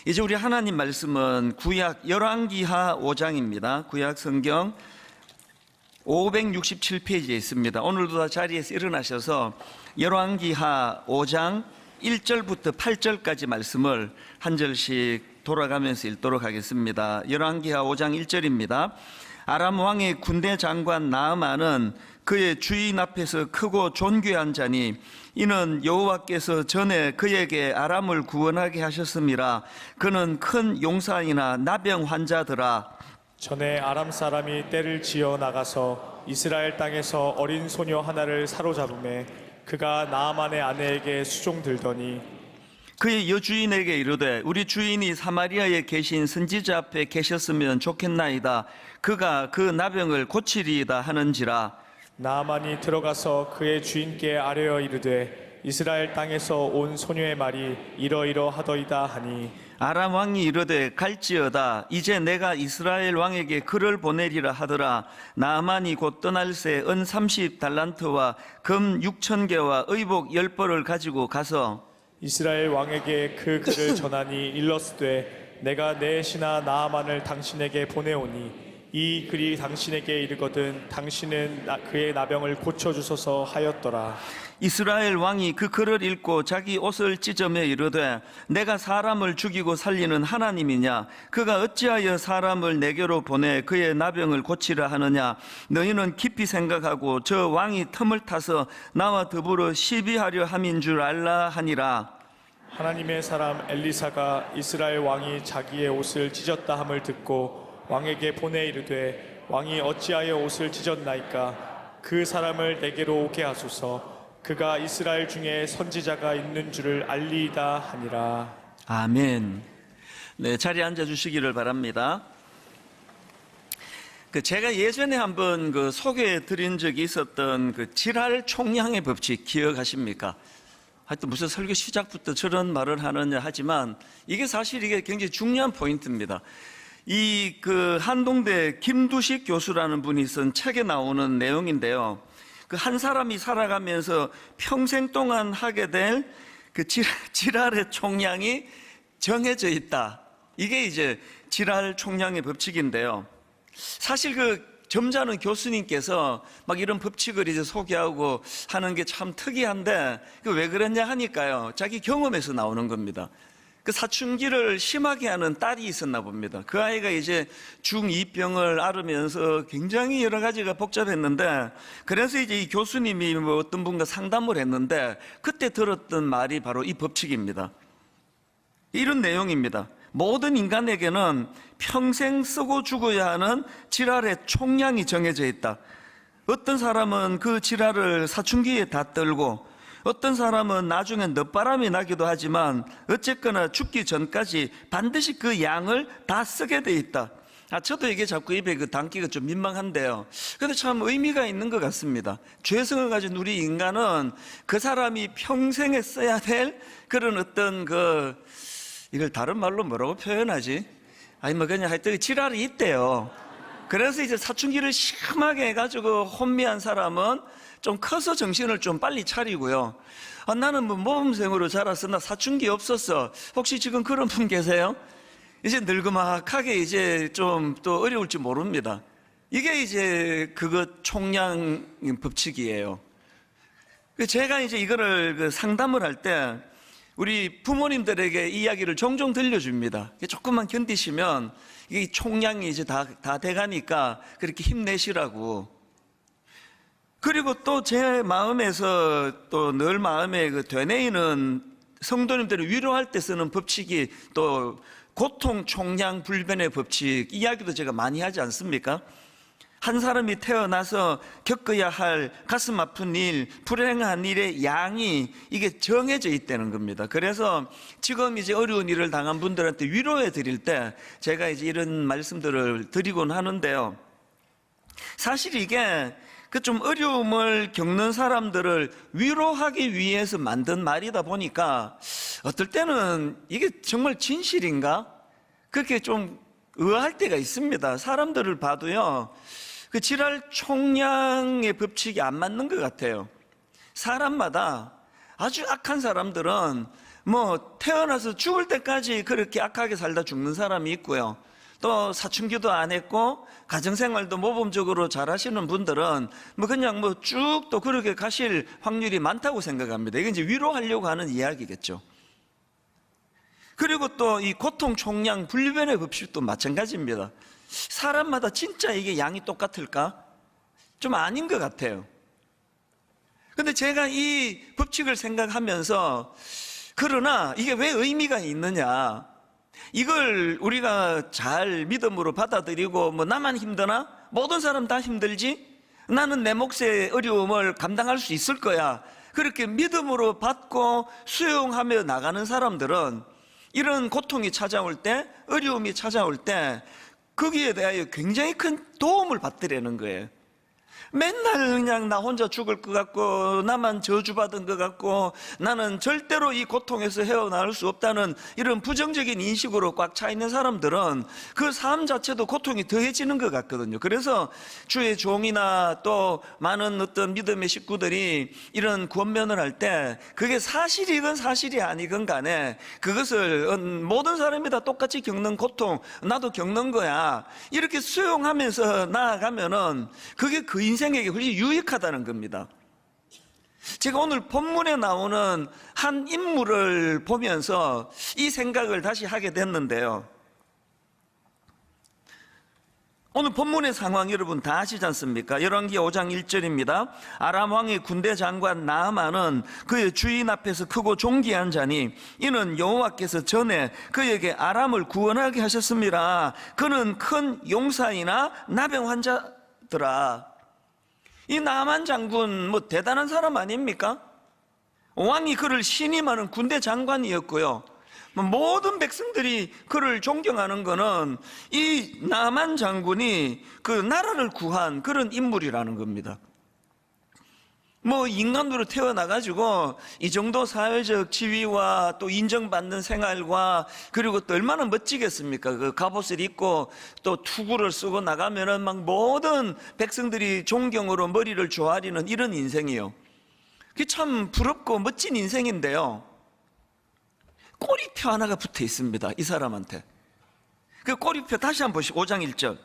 이제 우리 하나님 말씀은 구약 열왕기하 5장입니다. 구약 성경 567페이지에 있습니다. 오늘도 다 자리에서 일어나셔서 열왕기하 5장 1절부터 8절까지 말씀을 한 절씩 돌아가면서 읽도록 하겠습니다. 열왕기하 5장 1절입니다. 아람 왕의 군대 장관 나아만은 그의 주인 앞에서 크고 존귀한 자니 이는 여호와께서 전에 그에게 아람을 구원하게 하셨음이라. 그는 큰 용사이나 나병 환자더라. 전에 아람 사람이 떼를 지어 나가서 이스라엘 땅에서 어린 소녀 하나를 사로잡음에 그가 나아만의 아내에게 수종들더니 그의 여주인에게 이르되 우리 주인이 사마리아에 계신 선지자 앞에 계셨으면 좋겠나이다. 그가 그 나병을 고치리이다 하는지라. 나아만이 들어가서 그의 주인께 아뢰어 이르되 이스라엘 땅에서 온 소녀의 말이 이러이러하더이다 하니 아람 왕이 이르되 갈지어다. 이제 내가 이스라엘 왕에게 글을 보내리라 하더라. 나아만이 곧 떠날새 은 30달란트와 금 6,000개와 의복 10벌을 가지고 가서 이스라엘 왕에게 그 글을 전하니 일러스되 내가 내 신하 나아만을 당신에게 보내오니 이 글이 당신에게 이르거든 당신은 그의 나병을 고쳐주소서 하였더라. 이스라엘 왕이 그 글을 읽고 자기 옷을 찢으며 이르되 내가 사람을 죽이고 살리는 하나님이냐? 그가 어찌하여 사람을 내게로 보내 그의 나병을 고치라 하느냐? 너희는 깊이 생각하고 저 왕이 틈을 타서 나와 더불어 시비하려 함인 줄 알라 하니라. 하나님의 사람 엘리사가 이스라엘 왕이 자기의 옷을 찢었다 함을 듣고 왕에게 보내 이르되 왕이 어찌하여 옷을 찢었나이까? 그 사람을 내게로 오게 하소서. 그가 이스라엘 중에 선지자가 있는 줄을 알리이다 하니라. 아멘. 네, 자리에 앉아 주시기를 바랍니다. 제가 예전에 한번 소개해 드린 적이 있었던 지랄 총량의 법칙 기억하십니까? 하여튼 무슨 설교 시작부터 저런 말을 하느냐 하지만 이게 사실 이게 굉장히 중요한 포인트입니다. 한동대 김두식 교수라는 분이 쓴 책에 나오는 내용인데요. 한 사람이 살아가면서 평생 동안 하게 될 지랄의 총량이 정해져 있다. 이게 이제 지랄 총량의 법칙인데요. 사실 점잖은 교수님께서 막 이런 법칙을 이제 소개하고 하는 게 참 특이한데 왜 그랬냐 하니까요. 자기 경험에서 나오는 겁니다. 사춘기를 심하게 하는 딸이 있었나 봅니다. 그 아이가 이제 중2병을 앓으면서 굉장히 여러 가지가 복잡했는데 그래서 이제 이 교수님이 어떤 분과 상담을 했는데 그때 들었던 말이 바로 이 법칙입니다. 이런 내용입니다. 모든 인간에게는 평생 쓰고 죽어야 하는 지랄의 총량이 정해져 있다. 어떤 사람은 그 지랄을 사춘기에 다 떨고 어떤 사람은 나중에 늦바람이 나기도 하지만 어쨌거나 죽기 전까지 반드시 그 양을 다 쓰게 돼 있다. 저도 이게 자꾸 입에 담기가 좀 민망한데요. 근데 참 의미가 있는 것 같습니다. 죄성을 가진 우리 인간은 그 사람이 평생에 써야 될 그런 어떤 이걸 다른 말로 뭐라고 표현하지? 그냥 하여튼 지랄이 있대요. 그래서 이제 사춘기를 심하게 해가지고 혼미한 사람은 좀 커서 정신을 좀 빨리 차리고요. 나는 모범생으로 자라서 나 사춘기 없었어. 혹시 지금 그런 분 계세요? 이제 늙으막하게 이제 좀 또 어려울지 모릅니다. 이게 이제 총량 법칙이에요. 제가 이제 이거를 상담을 할 때 우리 부모님들에게 이야기를 종종 들려줍니다. 조금만 견디시면 이게 총량이 이제 다 돼가니까 그렇게 힘내시라고. 그리고 또 제 마음에서 또 늘 마음에 되뇌이는 성도님들을 위로할 때 쓰는 법칙이 또 고통 총량 불변의 법칙 이야기도 제가 많이 하지 않습니까? 한 사람이 태어나서 겪어야 할 가슴 아픈 일, 불행한 일의 양이 이게 정해져 있다는 겁니다. 그래서 지금 이제 어려운 일을 당한 분들한테 위로해 드릴 때 제가 이제 이런 말씀들을 드리곤 하는데요. 사실 이게 좀 어려움을 겪는 사람들을 위로하기 위해서 만든 말이다 보니까 어떨 때는 이게 정말 진실인가? 그렇게 좀 의아할 때가 있습니다. 사람들을 봐도요. 지랄 총량의 법칙이 안 맞는 것 같아요. 사람마다 아주 악한 사람들은 뭐 태어나서 죽을 때까지 그렇게 악하게 살다 죽는 사람이 있고요. 또 사춘기도 안 했고 가정생활도 모범적으로 잘 하시는 분들은 뭐 그냥 뭐 쭉 또 그렇게 가실 확률이 많다고 생각합니다. 이게 이제 위로하려고 하는 이야기겠죠. 그리고 또 이 고통 총량 분류변의 법칙도 마찬가지입니다. 사람마다 진짜 이게 양이 똑같을까? 좀 아닌 것 같아요. 근데 제가 이 법칙을 생각하면서 그러나 이게 왜 의미가 있느냐, 이걸 우리가 잘 믿음으로 받아들이고 뭐 나만 힘드나? 모든 사람 다 힘들지? 나는 내 몫의 어려움을 감당할 수 있을 거야, 그렇게 믿음으로 받고 수용하며 나가는 사람들은 이런 고통이 찾아올 때, 어려움이 찾아올 때 거기에 대하여 굉장히 큰 도움을 받더라는 거예요. 맨날 그냥 나 혼자 죽을 것 같고 나만 저주받은 것 같고 나는 절대로 이 고통에서 헤어나올 수 없다는 이런 부정적인 인식으로 꽉 차 있는 사람들은 그 삶 자체도 고통이 더해지는 것 같거든요. 그래서 주의 종이나 또 많은 어떤 믿음의 식구들이 이런 권면을 할 때 그게 사실이건 사실이 아니건 간에 그것을 모든 사람이 다 똑같이 겪는 고통, 나도 겪는 거야, 이렇게 수용하면서 나아가면은 그게 그 인생에게 훨씬 유익하다는 겁니다. 제가 오늘 본문에 나오는 한 인물을 보면서 이 생각을 다시 하게 됐는데요. 오늘 본문의 상황 여러분 다 아시지 않습니까? 열왕기 5장 1절입니다. 아람 왕의 군대 장관 나아만은 그의 주인 앞에서 크고 존귀한 자니 이는 여호와께서 전에 그에게 아람을 구원하게 하셨습니다. 그는 큰 용사이나 나병 환자더라. 이 나만 장군 뭐 대단한 사람 아닙니까? 왕이 그를 신임하는 군대 장관이었고요. 모든 백성들이 그를 존경하는 거는 이 나만 장군이 그 나라를 구한 그런 인물이라는 겁니다. 뭐 인간으로 태어나가지고 이 정도 사회적 지위와 또 인정받는 생활과 그리고 또 얼마나 멋지겠습니까? 그 갑옷을 입고 또 투구를 쓰고 나가면은 막 모든 백성들이 존경으로 머리를 조아리는 이런 인생이요. 그게 참 부럽고 멋진 인생인데요. 꼬리표 하나가 붙어 있습니다. 이 사람한테. 그 꼬리표 다시 한번 보시고 5장 1절.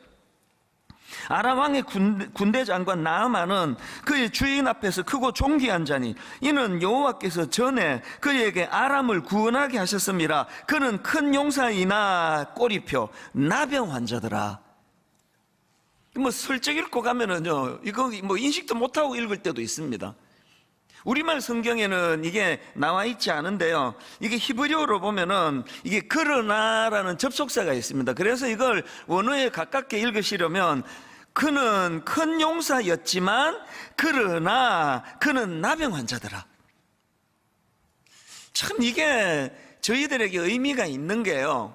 아람 왕의 군대 장관 나아만은 그의 주인 앞에서 크고 존귀한 자니 이는 여호와께서 전에 그에게 아람을 구원하게 하셨습니다. 그는 큰 용사이나 꼬리표 나병 환자더라. 뭐 슬쩍 읽고 가면은요, 이거 뭐 인식도 못하고 읽을 때도 있습니다. 우리말 성경에는 이게 나와 있지 않은데요, 이게 히브리어로 보면은 이게 그러나라는 접속사가 있습니다. 그래서 이걸 원어에 가깝게 읽으시려면 그는 큰 용사였지만 그러나 그는 나병 환자더라. 참 이게 저희들에게 의미가 있는 게요,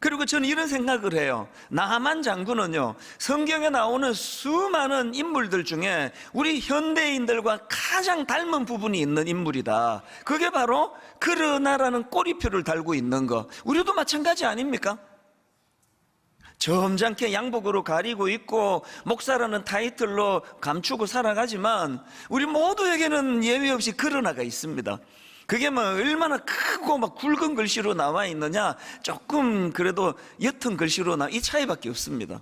그리고 저는 이런 생각을 해요. 나만 장군은요, 성경에 나오는 수많은 인물들 중에 우리 현대인들과 가장 닮은 부분이 있는 인물이다. 그게 바로 그러나라는 꼬리표를 달고 있는 거. 우리도 마찬가지 아닙니까? 점잖게 양복으로 가리고 있고 목사라는 타이틀로 감추고 살아가지만 우리 모두에게는 예외 없이 그러나가 있습니다. 그게 뭐 얼마나 크고 막 굵은 글씨로 나와 있느냐, 조금 그래도 옅은 글씨로 이 차이밖에 없습니다.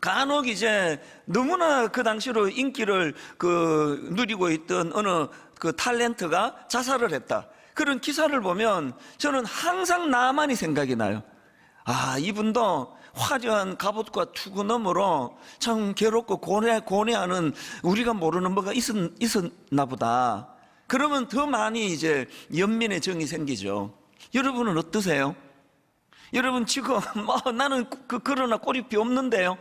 간혹 이제 너무나 그 당시로 인기를 누리고 있던 어느 그 탤런트가 자살을 했다, 그런 기사를 보면 저는 항상 나만이 생각이 나요. 아, 이분도 화려한 갑옷과 투구 너머로 참 괴롭고 고뇌하는 우리가 모르는 뭐가 있었나 보다. 그러면 더 많이 이제 연민의 정이 생기죠. 여러분은 어떠세요? 여러분 지금 나는 그러나 꼬리표 없는데요,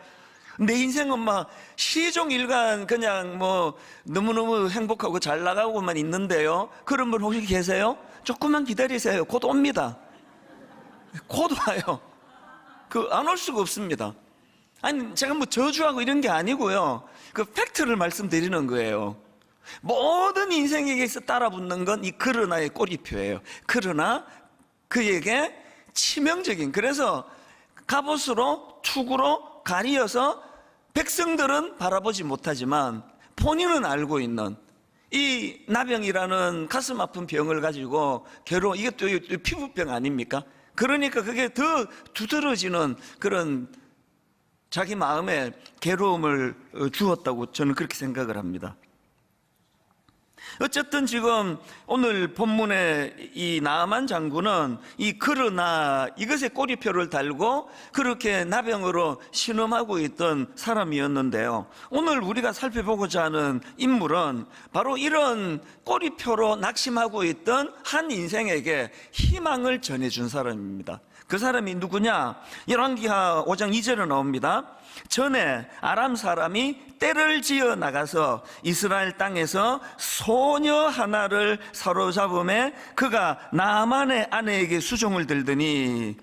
내 인생은 막 시종일관 그냥 뭐 너무너무 행복하고 잘 나가고만 있는데요, 그런 분 혹시 계세요? 조금만 기다리세요. 곧 옵니다. 곧 와요. 안 올 수가 없습니다. 아니, 제가 뭐 저주하고 이런 게 아니고요, 그 팩트를 말씀드리는 거예요. 모든 인생에게 서 따라붙는 건 이 그러나의 꼬리표예요. 그러나 그에게 치명적인, 그래서 갑옷으로 투구로 가리어서 백성들은 바라보지 못하지만 본인은 알고 있는 이 나병이라는 가슴 아픈 병을 가지고 괴로워, 이게 또 피부병 아닙니까? 그러니까 그게 더 두드러지는 그런 자기 마음에 괴로움을 주었다고 저는 그렇게 생각을 합니다. 어쨌든 지금 오늘 본문의 이 나아만 장군은 이 그러나 이것에 꼬리표를 달고 그렇게 나병으로 신음하고 있던 사람이었는데요, 오늘 우리가 살펴보고자 하는 인물은 바로 이런 꼬리표로 낙심하고 있던 한 인생에게 희망을 전해준 사람입니다. 그 사람이 누구냐? 열왕기하 5장 2절에 나옵니다. 전에 아람 사람이 떼를 지어 나가서 이스라엘 땅에서 소녀 하나를 사로잡음에 그가 나아만의 아내에게 수종을 들더니,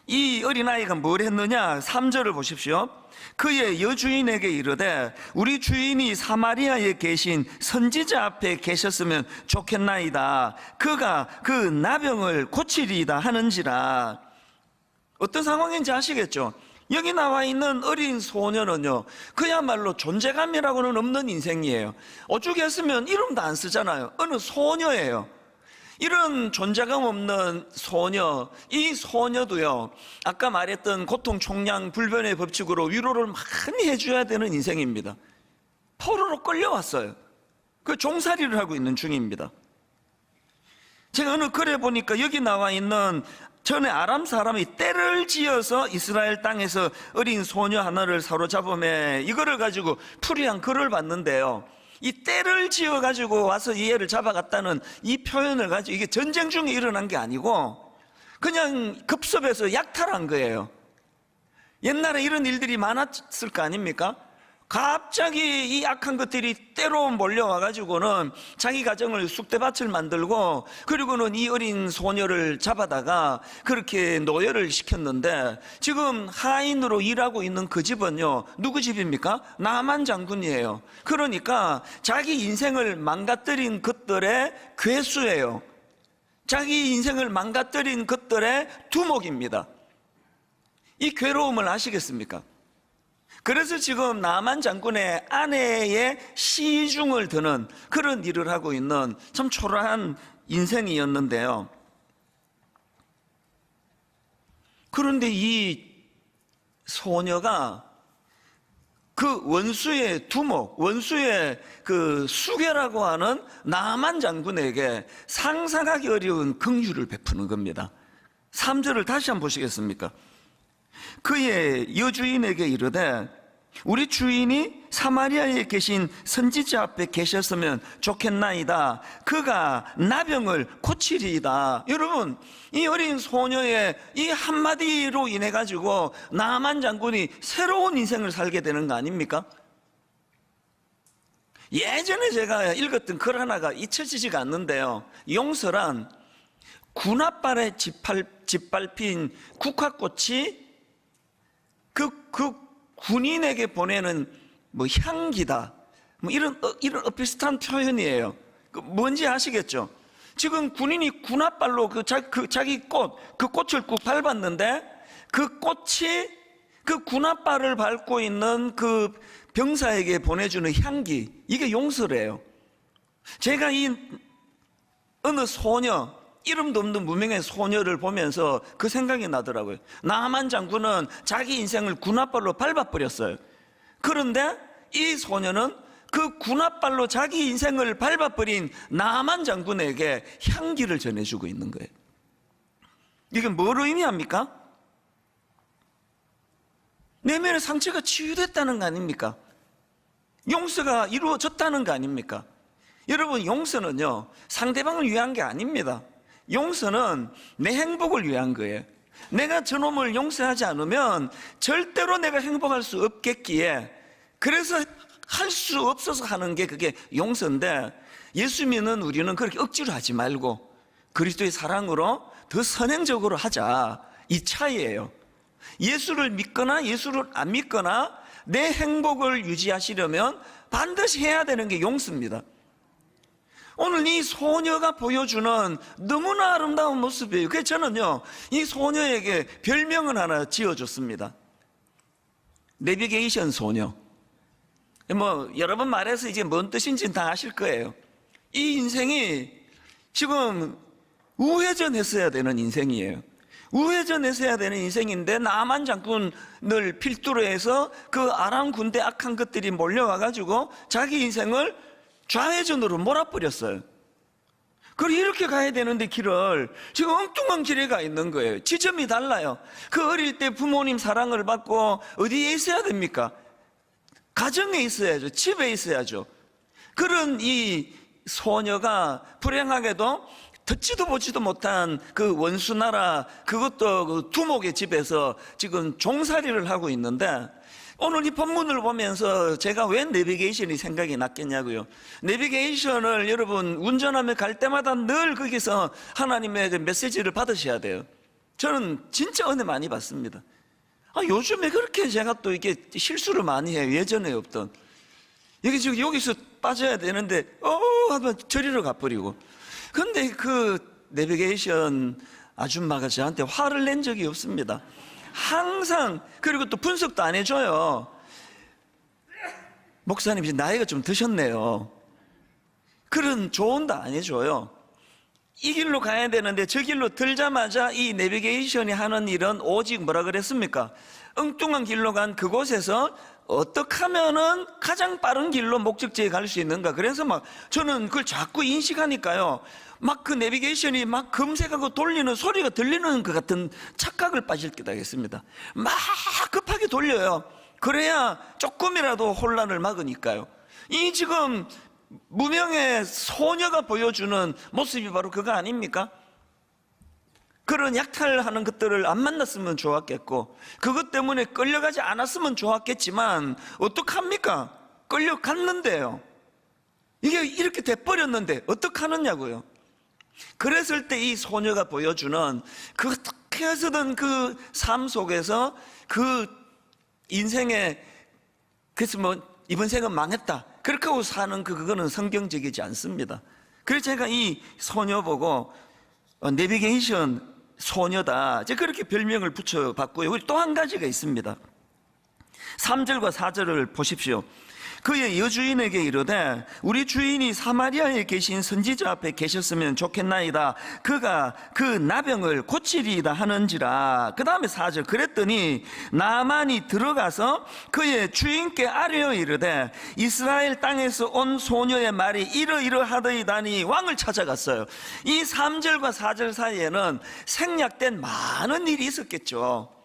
이 어린아이가 뭘 했느냐? 3절을 보십시오. 그의 여주인에게 이르되 우리 주인이 사마리아에 계신 선지자 앞에 계셨으면 좋겠나이다. 그가 그 나병을 고치리이다 하는지라. 어떤 상황인지 아시겠죠? 여기 나와 있는 어린 소녀는요, 그야말로 존재감이라고는 없는 인생이에요. 오죽했으면 이름도 안 쓰잖아요. 어느 소녀예요. 이런 존재감 없는 소녀, 이 소녀도요, 아까 말했던 고통 총량 불변의 법칙으로 위로를 많이 해줘야 되는 인생입니다. 포로로 끌려왔어요. 그 종살이를 하고 있는 중입니다. 제가 어느 글에 보니까 여기 나와 있는 전에 아람 사람이 떼를 지어서 이스라엘 땅에서 어린 소녀 하나를 사로잡음에, 이거를 가지고 풀이한 글을 봤는데요, 이 떼를 지어 가지고 와서 이 애를 잡아갔다는 이 표현을 가지고, 이게 전쟁 중에 일어난 게 아니고 그냥 급습해서 약탈한 거예요. 옛날에 이런 일들이 많았을 거 아닙니까? 갑자기 이 악한 것들이 때로 몰려와 가지고는 자기 가정을 쑥대밭을 만들고, 그리고는 이 어린 소녀를 잡아다가 그렇게 노예를 시켰는데, 지금 하인으로 일하고 있는 그 집은요, 누구 집입니까? 나아만 장군이에요. 그러니까 자기 인생을 망가뜨린 것들의 괴수예요. 자기 인생을 망가뜨린 것들의 두목입니다. 이 괴로움을 아시겠습니까? 그래서 지금 나아만 장군의 아내의 시중을 드는 그런 일을 하고 있는 참 초라한 인생이었는데요, 그런데 이 소녀가 그 원수의 두목, 원수의 그 수괴라고 하는 나아만 장군에게 상상하기 어려운 긍휼을 베푸는 겁니다. 3절을 다시 한번 보시겠습니까? 그의 여주인에게 이르되 우리 주인이 사마리아에 계신 선지자 앞에 계셨으면 좋겠나이다. 그가 나병을 고치리이다. 여러분, 이 어린 소녀의 이 한마디로 인해 가지고 나아만 장군이 새로운 인생을 살게 되는 거 아닙니까? 예전에 제가 읽었던 글 하나가 잊혀지지가 않는데요, 용서란 군홧발에 짓밟힌 국화꽃이 그 군인에게 보내는 뭐 향기다, 뭐 이런 비슷한 표현이에요. 뭔지 아시겠죠? 지금 군인이 군홧발로 자기 꽃, 그 꽃을 꾹 밟았는데 그 꽃이 그 군홧발을 밟고 있는 그 병사에게 보내주는 향기, 이게 용서래요. 제가 이 어느 소녀, 이름도 없는 무명의 소녀를 보면서 그 생각이 나더라고요. 나아만 장군은 자기 인생을 군홧발로 밟아버렸어요. 그런데 이 소녀는 그 군홧발로 자기 인생을 밟아버린 나아만 장군에게 향기를 전해주고 있는 거예요. 이게 뭘 의미합니까? 내면의 상처가 치유됐다는 거 아닙니까? 용서가 이루어졌다는 거 아닙니까? 여러분, 용서는요, 상대방을 위한 게 아닙니다. 용서는 내 행복을 위한 거예요. 내가 저놈을 용서하지 않으면 절대로 내가 행복할 수 없겠기에, 그래서 할 수 없어서 하는 게 그게 용서인데, 예수 믿는 우리는 그렇게 억지로 하지 말고 그리스도의 사랑으로 더 선행적으로 하자, 이 차이예요. 예수를 믿거나 예수를 안 믿거나 내 행복을 유지하시려면 반드시 해야 되는 게 용서입니다. 오늘 이 소녀가 보여주는 너무나 아름다운 모습이에요. 그래서 저는요, 이 소녀에게 별명을 하나 지어줬습니다. 내비게이션 소녀. 뭐 여러 번 말해서 이제 뭔 뜻인지는 다 아실 거예요. 이 인생이 지금 우회전했어야 되는 인생이에요. 우회전했어야 되는 인생인데 나만 장군을 필두로 해서 그 아람 군대 악한 것들이 몰려와가지고 자기 인생을 좌회전으로 몰아버렸어요. 그리고 이렇게 가야 되는데 길을 지금 엉뚱한 길에 가 있는 거예요. 지점이 달라요. 그 어릴 때 부모님 사랑을 받고 어디에 있어야 됩니까? 가정에 있어야죠. 집에 있어야죠. 그런 이 소녀가 불행하게도 듣지도 보지도 못한 그 원수나라, 그것도 그 두목의 집에서 지금 종살이를 하고 있는데, 오늘 이 본문을 보면서 제가 왜 내비게이션이 생각이 났겠냐고요. 내비게이션을 여러분 운전하며 갈 때마다 늘 거기서 하나님의 그 메시지를 받으셔야 돼요. 저는 진짜 은혜 많이 받습니다. 요즘에 그렇게 제가 또 이게 실수를 많이 해요. 예전에 없던. 여기서 빠져야 되는데 하면 저리로 가버리고. 근데 그 내비게이션 아줌마가 저한테 화를 낸 적이 없습니다. 항상. 그리고 또 분석도 안 해줘요. 목사님 이제 나이가 좀 드셨네요. 그런 조언도 안 해줘요. 이 길로 가야 되는데 저 길로 들자마자 이 내비게이션이 하는 일은 오직 뭐라 그랬습니까? 엉뚱한 길로 간 그곳에서 어떻게 하면은 가장 빠른 길로 목적지에 갈 수 있는가. 그래서 막 저는 그걸 자꾸 인식하니까요, 막 그 내비게이션이 막 검색하고 돌리는 소리가 들리는 것 같은 착각을 빠질 게 되겠습니다. 막 급하게 돌려요. 그래야 조금이라도 혼란을 막으니까요. 이 지금 무명의 소녀가 보여주는 모습이 바로 그거 아닙니까? 그런 약탈하는 것들을 안 만났으면 좋았겠고, 그것 때문에 끌려가지 않았으면 좋았겠지만 어떡합니까? 끌려갔는데요. 이게 이렇게 돼버렸는데 어떡하느냐고요. 그랬을 때 이 소녀가 보여주는 그 어떻게 해서든 그 삶 속에서 그 인생에, 그래서 뭐 이번 생은 망했다 그렇게 하고 사는 그거는 성경적이지 않습니다. 그래서 제가 이 소녀 보고 내비게이션 소녀다, 제가 그렇게 별명을 붙여봤고요. 또 한 가지가 있습니다. 3절과 4절을 보십시오. 그의 여주인에게 이르되 우리 주인이 사마리아에 계신 선지자 앞에 계셨으면 좋겠나이다. 그가 그 나병을 고치리이다 하는지라. 그 다음에 4절. 그랬더니 나만이 들어가서 그의 주인께 아뢰어 이르되 이스라엘 땅에서 온 소녀의 말이 이러이러하더이다니 왕을 찾아갔어요. 이 3절과 4절 사이에는 생략된 많은 일이 있었겠죠.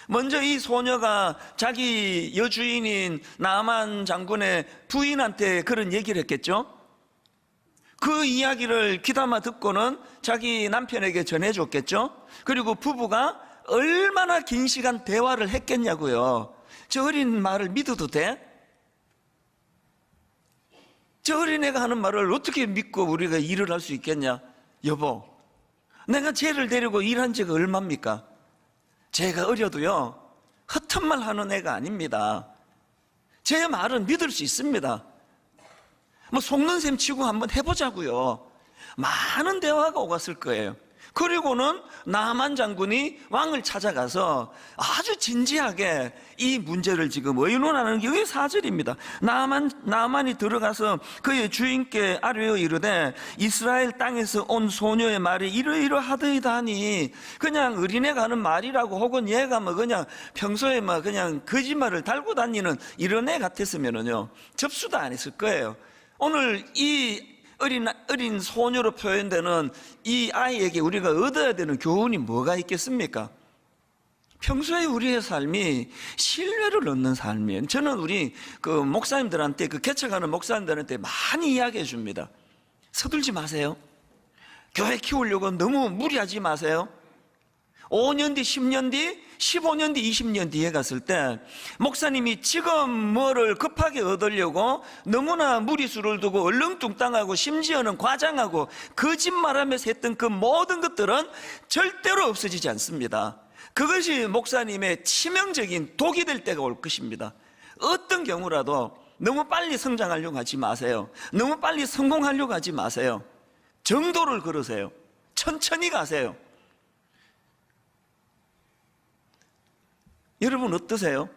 먼저 이 소녀가 자기 여주인인 나만 장군의 부인한테 그런 얘기를 했겠죠. 그 이야기를 귀담아 듣고는 자기 남편에게 전해줬겠죠. 그리고 부부가 얼마나 긴 시간 대화를 했겠냐고요. 저 어린 말을 믿어도 돼? 저 어린애가 하는 말을 어떻게 믿고 우리가 일을 할 수 있겠냐? 여보, 내가 쟤를 데리고 일한 지가 얼마입니까? 제가 어려도요 허튼 말 하는 애가 아닙니다. 제 말은 믿을 수 있습니다. 뭐 속는 셈 치고 한번 해보자고요. 많은 대화가 오갔을 거예요. 그리고는 나만 장군이 왕을 찾아가서 아주 진지하게 이 문제를 지금 의논하는 게 이게 4절입니다. 나만이 들어가서 그의 주인께 아뢰어 이르되 이스라엘 땅에서 온 소녀의 말이 이러이러하더이다 하니, 그냥 어린애가 하는 말이라고, 혹은 얘가 뭐 그냥 평소에 막 그냥 거짓말을 달고 다니는 이런 애 같았으면은요 접수도 안 했을 거예요. 오늘 이 어린 소녀로 표현되는 이 아이에게 우리가 얻어야 되는 교훈이 뭐가 있겠습니까? 평소에 우리의 삶이 신뢰를 얻는 삶이에요. 저는 우리 그 목사님들한테, 그 개척하는 목사님들한테 많이 이야기해 줍니다. 서둘지 마세요. 교회 키우려고 너무 무리하지 마세요. 5년 뒤, 10년 뒤, 15년 뒤, 20년 뒤에 갔을 때 목사님이 지금 뭐를 급하게 얻으려고 너무나 무리수를 두고 얼렁뚱땅하고 심지어는 과장하고 거짓말하면서 했던 그 모든 것들은 절대로 없어지지 않습니다. 그것이 목사님의 치명적인 독이 될 때가 올 것입니다. 어떤 경우라도 너무 빨리 성장하려고 하지 마세요. 너무 빨리 성공하려고 하지 마세요. 정도를 걸으세요. 천천히 가세요. 여러분 어떠세요?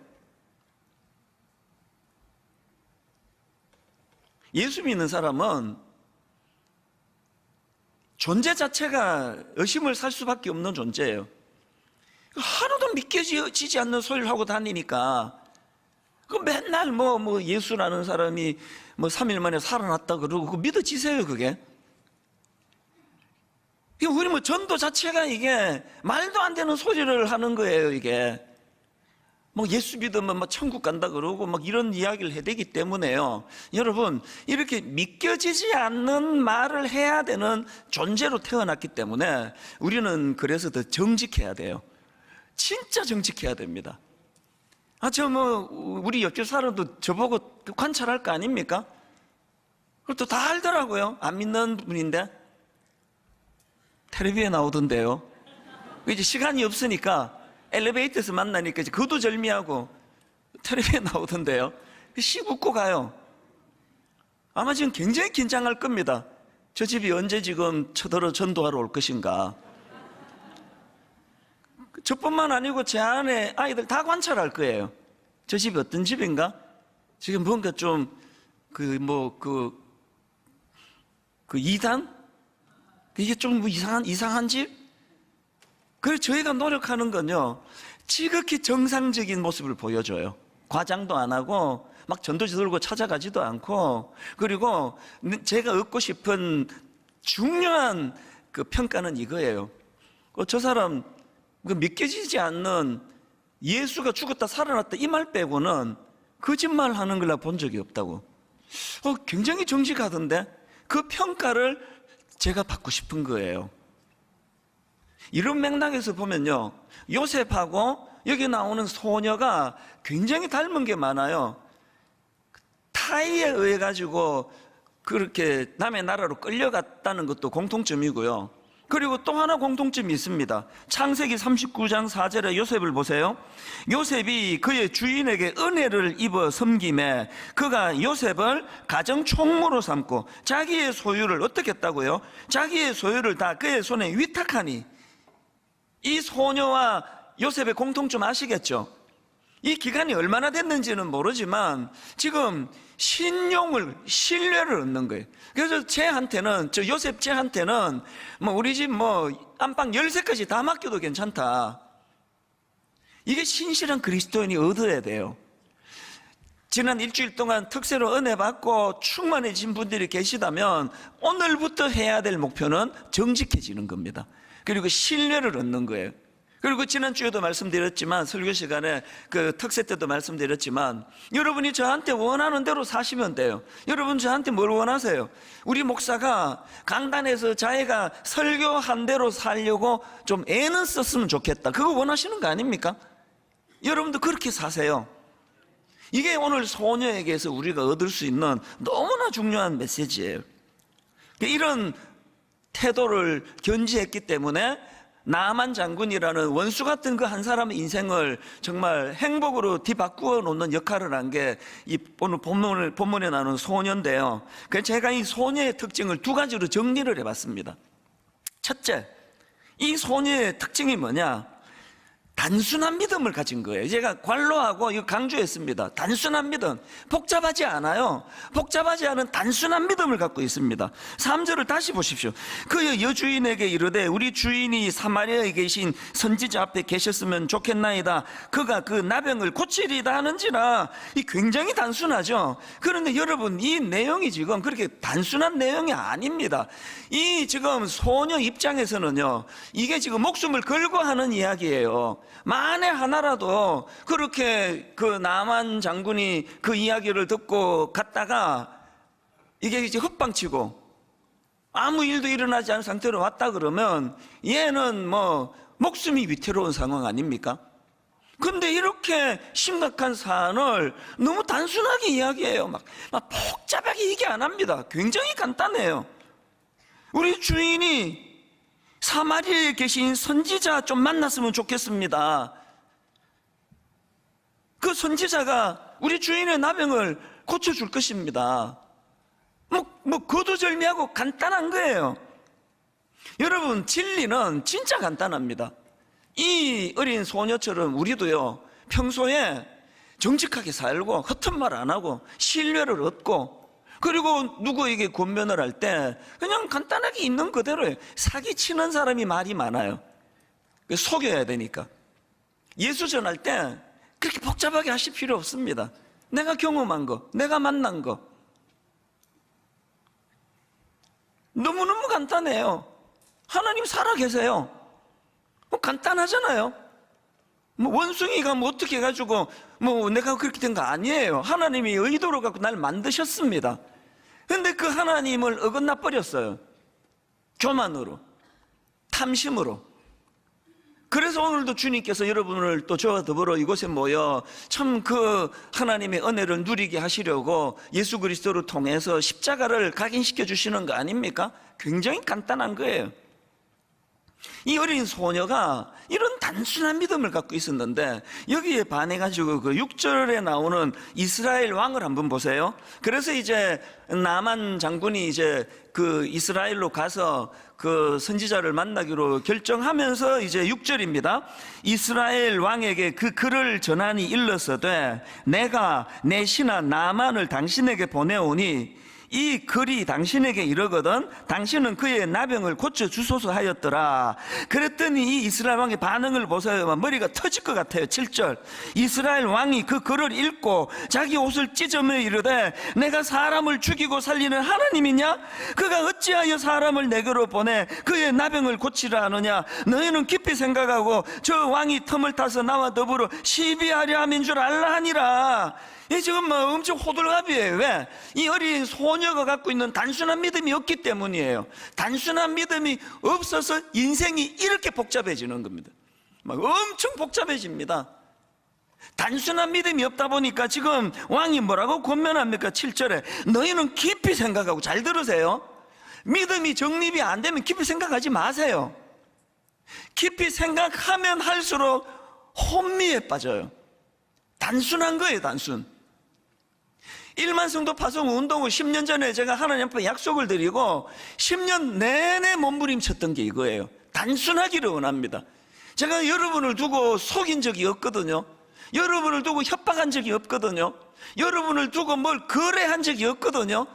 예수 믿는 사람은 존재 자체가 의심을 살 수밖에 없는 존재예요. 하나도 믿겨지지 않는 소리를 하고 다니니까 그 맨날 뭐 예수라는 사람이 뭐 3일 만에 살아났다 그러고 그거 믿어지세요 그게? 우리 뭐 전도 자체가 이게 말도 안 되는 소리를 하는 거예요 이게. 뭐 예수 믿으면 뭐 천국 간다 그러고 막 이런 이야기를 해대기 때문에요. 여러분 이렇게 믿겨지지 않는 말을 해야 되는 존재로 태어났기 때문에 우리는 그래서 더 정직해야 돼요. 진짜 정직해야 됩니다. 우리 옆집 사람도 저보고 관찰할 거 아닙니까? 그것도 다 알더라고요. 안 믿는 분인데 텔레비에 나오던데요. 이제 시간이 없으니까 엘리베이터에서 만나니까 이제 거두절미하고 텔레비에 나오던데요. 씩 웃고 가요. 아마 지금 굉장히 긴장할 겁니다. 저 집이 언제 지금 쳐들어 전도하러 올 것인가. 저뿐만 아니고 제 안에 아이들 다 관찰할 거예요. 저 집이 어떤 집인가? 지금 뭔가 좀 이단? 이게 좀 뭐 이상한 집? 그래서 저희가 노력하는 건요, 지극히 정상적인 모습을 보여줘요. 과장도 안 하고 막 전도지 들고 찾아가지도 않고, 그리고 제가 얻고 싶은 중요한 그 평가는 이거예요. 저 사람 믿겨지지 않는 예수가 죽었다 살아났다 이 말 빼고는 거짓말 하는 걸 본 적이 없다고. 굉장히 정직하던데 그 평가를 제가 받고 싶은 거예요. 이런 맥락에서 보면요, 요셉하고 여기 나오는 소녀가 굉장히 닮은 게 많아요. 타이에 의해 가지고 그렇게 남의 나라로 끌려갔다는 것도 공통점이고요. 그리고 또 하나 공통점이 있습니다. 창세기 39장 4절에 요셉을 보세요. 요셉이 그의 주인에게 은혜를 입어 섬김에 그가 요셉을 가정 총무로 삼고 자기의 소유를 어떻게 했다고요? 자기의 소유를 다 그의 손에 위탁하니. 이 소녀와 요셉의 공통점 아시겠죠? 이 기간이 얼마나 됐는지는 모르지만 지금 신뢰를 얻는 거예요. 그래서 요셉 쟤한테는 우리 집 안방 열쇠까지 다 맡겨도 괜찮다. 이게 신실한 그리스도인이 얻어야 돼요. 지난 일주일 동안 특세로 은혜 받고 충만해진 분들이 계시다면 오늘부터 해야 될 목표는 정직해지는 겁니다. 그리고 신뢰를 얻는 거예요. 그리고 지난주에도 말씀드렸지만, 설교 시간에 그 특세 때도 말씀드렸지만, 여러분이 저한테 원하는 대로 사시면 돼요. 여러분 저한테 뭘 원하세요? 우리 목사가 강단에서 자기가 설교한 대로 살려고 좀 애는 썼으면 좋겠다. 그거 원하시는 거 아닙니까? 여러분도 그렇게 사세요. 이게 오늘 소녀에게서 우리가 얻을 수 있는 너무나 중요한 메시지예요. 이런 태도를 견지했기 때문에 나만 장군이라는 원수 같은 그 한 사람의 인생을 정말 행복으로 뒤바꾸어 놓는 역할을 한 게 이 오늘 본문에 나오는 소녀인데요. 그래서 제가 이 소녀의 특징을 두 가지로 정리를 해봤습니다. 첫째, 이 소녀의 특징이 뭐냐? 단순한 믿음을 가진 거예요. 제가 관로하고 이거 강조했습니다. 단순한 믿음, 복잡하지 않아요. 복잡하지 않은 단순한 믿음을 갖고 있습니다. 3절을 다시 보십시오. 그 여주인에게 이르되 우리 주인이 사마리아에 계신 선지자 앞에 계셨으면 좋겠나이다. 그가 그 나병을 고치리다 하는지라. 이 굉장히 단순하죠. 그런데 여러분, 이 내용이 지금 그렇게 단순한 내용이 아닙니다. 이 지금 소녀 입장에서는요, 이게 지금 목숨을 걸고 하는 이야기예요. 만에 하나라도 그렇게 그 나만 장군이 그 이야기를 듣고 갔다가 이게 이제 헛방치고 아무 일도 일어나지 않은 상태로 왔다 그러면 얘는 목숨이 위태로운 상황 아닙니까? 근데 이렇게 심각한 사안을 너무 단순하게 이야기해요. 막 복잡하게 얘기 안 합니다. 굉장히 간단해요. 우리 주인이 사마리아에 계신 선지자 좀 만났으면 좋겠습니다. 그 선지자가 우리 주인의 나병을 고쳐줄 것입니다. 거두절미하고 간단한 거예요. 여러분, 진리는 진짜 간단합니다. 이 어린 소녀처럼 우리도요, 평소에 정직하게 살고 허튼 말 안 하고 신뢰를 얻고, 그리고 누구에게 권면을 할 때 그냥 간단하게 있는 그대로예요. 사기치는 사람이 말이 많아요. 속여야 되니까. 예수 전할 때 그렇게 복잡하게 하실 필요 없습니다. 내가 경험한 거, 내가 만난 거. 너무너무 간단해요. 하나님 살아 계세요. 간단하잖아요. 원숭이가 어떻게 해가지고 내가 그렇게 된 거 아니에요. 하나님이 의도로 갖고 날 만드셨습니다. 근데 그 하나님을 어긋나 버렸어요. 교만으로, 탐심으로. 그래서 오늘도 주님께서 여러분을 또 저와 더불어 이곳에 모여 참 그 하나님의 은혜를 누리게 하시려고 예수 그리스도를 통해서 십자가를 각인시켜 주시는 거 아닙니까? 굉장히 간단한 거예요. 이 어린 소녀가 이런 단순한 믿음을 갖고 있었는데 여기에 반해가지고 그 6절에 나오는 이스라엘 왕을 한번 보세요. 그래서 이제 나만 장군이 이제 그 이스라엘로 가서 그 선지자를 만나기로 결정하면서 이제 6절입니다. 이스라엘 왕에게 그 글을 전하니 일러서되 내가 내 신하 나만을 당신에게 보내오니 이 글이 당신에게 이르거든 당신은 그의 나병을 고쳐주소서 하였더라. 그랬더니 이 이스라엘 왕의 반응을 보세요. 머리가 터질 것 같아요. 7절 이스라엘 왕이 그 글을 읽고 자기 옷을 찢으며 이르되 내가 사람을 죽이고 살리는 하나님이냐? 그가 어찌하여 사람을 내게로 보내 그의 나병을 고치라 하느냐? 너희는 깊이 생각하고 저 왕이 틈을 타서 나와 더불어 시비하려 함인 줄 알라 하니라. 이 지금 엄청 호들갑이에요. 왜? 이 어린 소녀가 갖고 있는 단순한 믿음이 없기 때문이에요. 단순한 믿음이 없어서 인생이 이렇게 복잡해지는 겁니다. 막 엄청 복잡해집니다. 단순한 믿음이 없다 보니까 지금 왕이 뭐라고 권면합니까? 7절에 너희는 깊이 생각하고, 잘 들으세요. 믿음이 정립이 안 되면 깊이 생각하지 마세요. 깊이 생각하면 할수록 혼미에 빠져요. 단순한 거예요, 단순. 1만 성도 파송 운동을 10년 전에 제가 하나님 앞에 약속을 드리고 10년 내내 몸부림쳤던 게 이거예요. 단순하기를 원합니다. 제가 여러분을 두고 속인 적이 없거든요. 여러분을 두고 협박한 적이 없거든요. 여러분을 두고 뭘 거래한 적이 없거든요.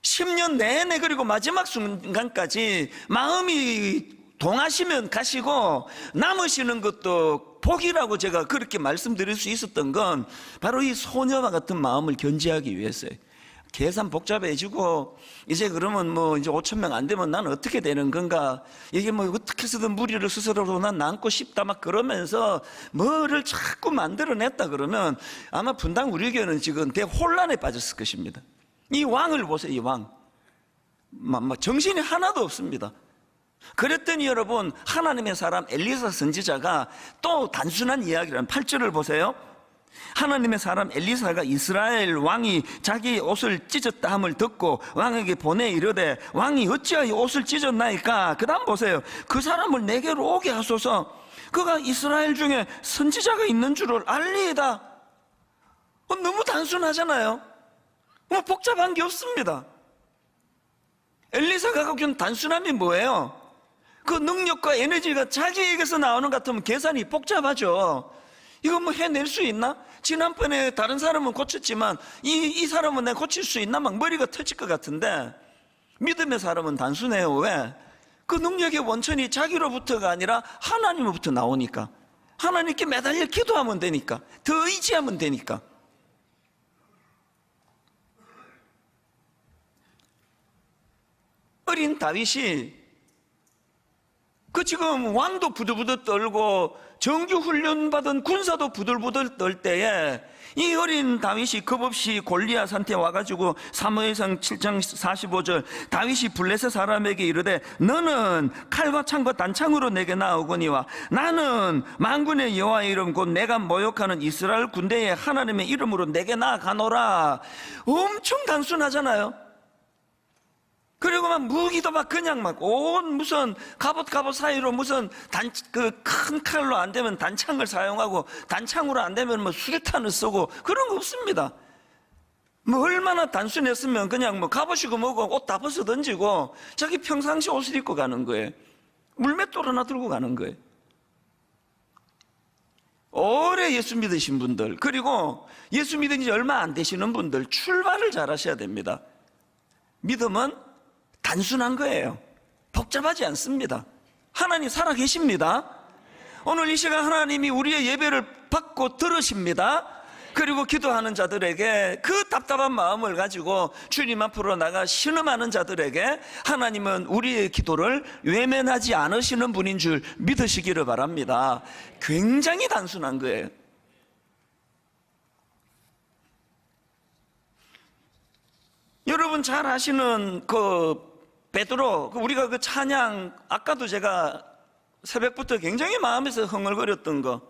10년 내내, 그리고 마지막 순간까지 마음이 동하시면 가시고 남으시는 것도 복이라고 제가 그렇게 말씀드릴 수 있었던 건 바로 이 소녀와 같은 마음을 견지하기 위해서예요. 계산 복잡해지고 이제 그러면 이제 5,000명 안 되면 난 어떻게 되는 건가, 이게 어떻게 해서든 무리를 스스로로 난 남고 싶다 막 그러면서 뭐를 자꾸 만들어냈다 그러면 아마 분당 우리 교회는 지금 대혼란에 빠졌을 것입니다. 이 왕을 보세요. 이 왕 정신이 하나도 없습니다. 그랬더니 여러분, 하나님의 사람 엘리사 선지자가 또 단순한 이야기라는 8절을 보세요. 하나님의 사람 엘리사가 이스라엘 왕이 자기 옷을 찢었다 함을 듣고 왕에게 보내 이르되 왕이 어찌하여 옷을 찢었나이까? 그 다음 보세요. 그 사람을 내게로 오게 하소서. 그가 이스라엘 중에 선지자가 있는 줄을 알리이다. 너무 단순하잖아요. 복잡한 게 없습니다. 엘리사가 갖고 있는 단순함이 뭐예요? 그 능력과 에너지가 자기에게서 나오는 것 같으면 계산이 복잡하죠. 이거 해낼 수 있나? 지난번에 다른 사람은 고쳤지만 이 사람은 내가 고칠 수 있나? 막 머리가 터질 것 같은데, 믿음의 사람은 단순해요. 왜? 그 능력의 원천이 자기로부터가 아니라 하나님으로부터 나오니까. 하나님께 매달려 기도하면 되니까, 더 의지하면 되니까. 어린 다윗이 지금 왕도 부들부들 떨고 정규 훈련 받은 군사도 부들부들 떨 때에 이 어린 다윗이 겁없이 골리앗한테 와가지고 사무엘상 7장 45절 다윗이 블레셋 사람에게 이르되 너는 칼과 창과 단창으로 내게 나오거니와 나는 만군의 여호와의 이름 곧 내가 모욕하는 이스라엘 군대의 하나님의 이름으로 내게 나아가노라. 엄청 단순하잖아요. 그리고 무기도 그냥 온 무슨 갑옷 사이로 무슨 큰 칼로 안 되면 단창을 사용하고 단창으로 안 되면 수류탄을 쓰고 그런 거 없습니다. 얼마나 단순했으면 그냥 갑옷이고 뭐고 옷 다 벗어 던지고 자기 평상시 옷을 입고 가는 거예요. 물맷돌 하나 들고 가는 거예요. 오래 예수 믿으신 분들, 그리고 예수 믿은 지 얼마 안 되시는 분들 출발을 잘 하셔야 됩니다. 믿음은 단순한 거예요. 복잡하지 않습니다. 하나님 살아계십니다. 오늘 이 시간 하나님이 우리의 예배를 받고 들으십니다. 그리고 기도하는 자들에게, 그 답답한 마음을 가지고 주님 앞으로 나가 신음하는 자들에게 하나님은 우리의 기도를 외면하지 않으시는 분인 줄 믿으시기를 바랍니다. 굉장히 단순한 거예요. 여러분 잘 아시는 그 베드로, 우리가 그 찬양, 아까도 제가 새벽부터 굉장히 마음에서 흥얼거렸던 거,